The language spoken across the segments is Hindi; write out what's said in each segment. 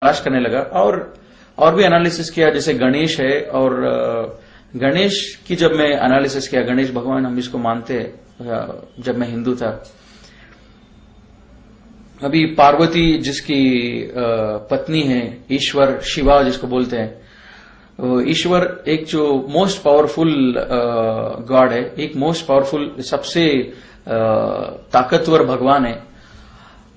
तलाश करने लगा और भी एनालिसिस किया, जैसे गणेश है, और गणेश की जब मैं एनालिसिस किया, गणेश भगवान हम इसको मानते हैं जब मैं हिंदू था। अभी पार्वती जिसकी पत्नी है, ईश्वर शिवा जिसको बोलते हैं, ईश्वर एक जो मोस्ट पावरफुल गॉड है, एक मोस्ट पावरफुल सबसे ताकतवर भगवान है,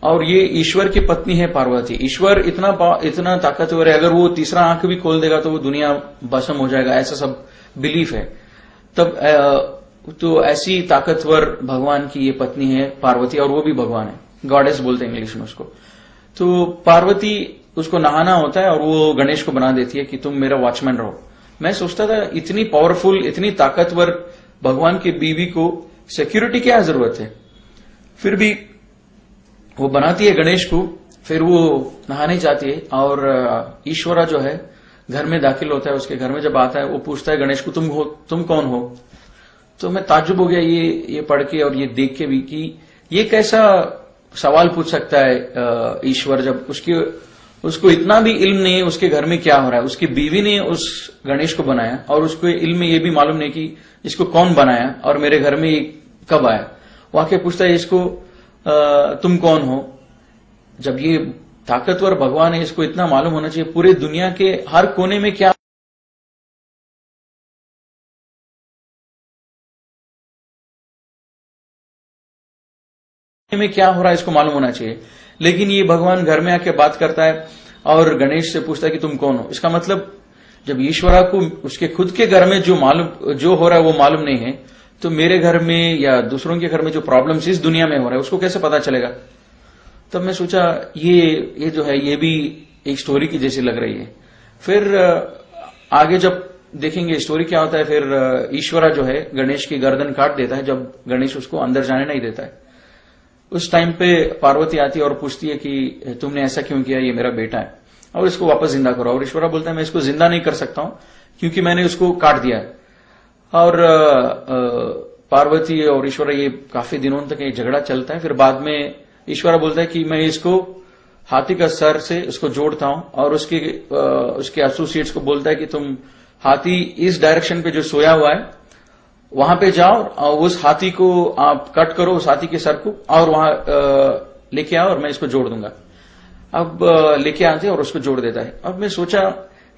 और ये ईश्वर की पत्नी है पार्वती। ईश्वर इतना ताकतवर है, अगर वो तीसरा आंख भी खोल देगा तो वो दुनिया भस्म हो जाएगा, ऐसा सब बिलीफ है। तब तो ऐसी ताकतवर भगवान की ये पत्नी है पार्वती, और वो भी भगवान है, गॉडेस बोलते हैं इंग्लिश में उसको। तो पार्वती उसको नहाना होता है और वो गणेश को बना देती है कि तुम मेरा वॉचमैन रहो। मैं सोचता था इतनी पावरफुल, इतनी ताकतवर भगवान की बीवी को सिक्योरिटी क्या जरूरत है, फिर भी वो बनाती है गणेश को। फिर वो नहाने जाती है और ईश्वरा जो है घर में दाखिल होता है, उसके घर में जब आता है वो पूछता है गणेश को, तुम कौन हो। तो मैं ताज्जुब हो गया ये पढ़ के और ये देख के भी कि ये कैसा सवाल पूछ सकता है ईश्वर, जब उसको इतना भी इल्म नहीं है उसके घर में क्या हो रहा है। उसकी बीवी ने उस गणेश को बनाया और उसको इल्म ये भी मालूम नहीं कि इसको कौन बनाया और मेरे घर में ये कब आया। वो आके पूछता है इसको तुम कौन हो। जब ये ताकतवर भगवान है, इसको इतना मालूम होना चाहिए पूरे दुनिया के हर कोने में क्या हो रहा है, इसको मालूम होना चाहिए। लेकिन ये भगवान घर में आके बात करता है और गणेश से पूछता है कि तुम कौन हो। इसका मतलब जब ईश्वरा को उसके खुद के घर में जो हो रहा है वो मालूम नहीं है, तो मेरे घर में या दूसरों के घर में जो प्रॉब्लम्स इस दुनिया में हो रहा है उसको कैसे पता चलेगा। तब मैं सोचा ये जो है ये भी एक स्टोरी की जैसी लग रही है। फिर आगे जब देखेंगे स्टोरी क्या होता है, फिर ईश्वरा जो है गणेश की गर्दन काट देता है जब गणेश उसको अंदर जाने नहीं देता है। उस टाइम पे पार्वती आती है और पूछती है कि तुमने ऐसा क्यों किया, ये मेरा बेटा है और इसको वापस जिंदा करो। और ईश्वरा बोलता है मैं इसको जिंदा नहीं कर सकता हूं क्योंकि मैंने उसको काट दिया है। और पार्वती और ईश्वरा ये काफी दिनों तक ये झगड़ा चलता है। फिर बाद में ईश्वरा बोलता है कि मैं इसको हाथी का सर से उसको जोड़ता हूं और उसके एसोसिएट्स को बोलता है कि तुम हाथी इस डायरेक्शन पे जो सोया हुआ है वहां पे जाओ और उस हाथी को आप कट करो, उस हाथी के सर को, और वहां लेके आओ और मैं इसको जोड़ दूंगा। अब लेके आते और उसको जोड़ देता है। अब मैं सोचा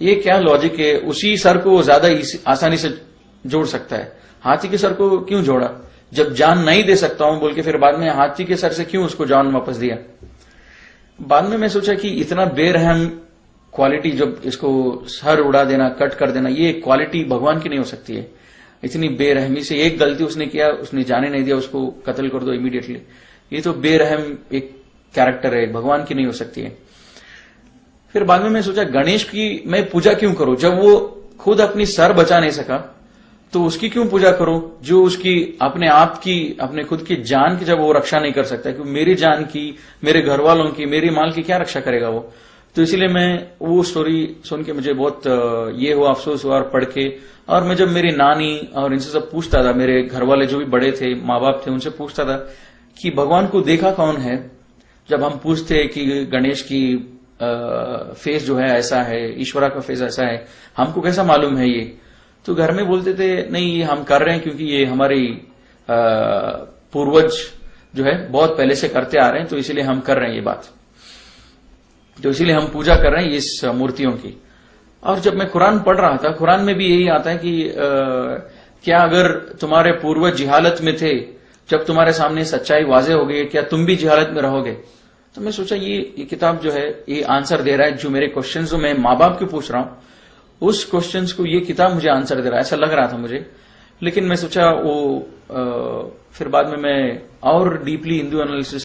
ये क्या लॉजिक है, उसी सर को ज्यादा आसानी से जोड़ सकता है, हाथी के सर को क्यों जोड़ा जब जान नहीं दे सकता हूं बोल के। फिर बाद में हाथी के सर से क्यों उसको जान वापस दिया। बाद में मैं सोचा कि इतना बेरहम क्वालिटी, जब इसको सर उड़ा देना, कट कर देना, ये क्वालिटी भगवान की नहीं हो सकती है। इतनी बेरहमी से एक गलती उसने किया, उसने जाने नहीं दिया, उसको कत्ल कर दो इमीडिएटली। ये तो बेरहम एक कैरेक्टर है, भगवान की नहीं हो सकती है। फिर बाद में मैं सोचा गणेश की मैं पूजा क्यों करूं, जब वो खुद अपनी सर बचा नहीं सका तो उसकी क्यों पूजा करो, जो उसकी अपने आप की, अपने खुद की जान की जब वो रक्षा नहीं कर सकता, क्योंकि मेरी जान की, मेरे घर वालों की, मेरी माल की क्या रक्षा करेगा वो। तो इसीलिए मैं वो स्टोरी सुन के मुझे बहुत ये हुआ, अफसोस हुआ और पढ़ के। और मैं जब मेरी नानी और इनसे सब पूछता था, मेरे घर वाले जो भी बड़े थे, माँ बाप थे, उनसे पूछता था कि भगवान को देखा कौन है। जब हम पूछते कि गणेश की फेस जो है ऐसा है, ईश्वरा का फेस ऐसा है, हमको कैसा मालूम है ये। तो घर में बोलते थे नहीं ये हम कर रहे हैं क्योंकि ये हमारी पूर्वज जो है बहुत पहले से करते आ रहे हैं, तो इसीलिए हम कर रहे हैं ये बात, तो इसीलिए हम पूजा कर रहे हैं इस मूर्तियों की। और जब मैं कुरान पढ़ रहा था, कुरान में भी यही आता है कि क्या अगर तुम्हारे पूर्वज जिहालत में थे, जब तुम्हारे सामने सच्चाई वाजे हो गई, क्या तुम भी जिहालत में रहोगे। तो मैं सोचा ये किताब जो है ये आंसर दे रहा है, जो मेरे क्वेश्चंस जो मैं माँ बाप के पूछ रहा हूं उस क्वेश्चंस को ये किताब मुझे आंसर दे रहा है, ऐसा लग रहा था मुझे। लेकिन मैं सोचा वो फिर बाद में मैं और डीपली हिंदू एनालिसिस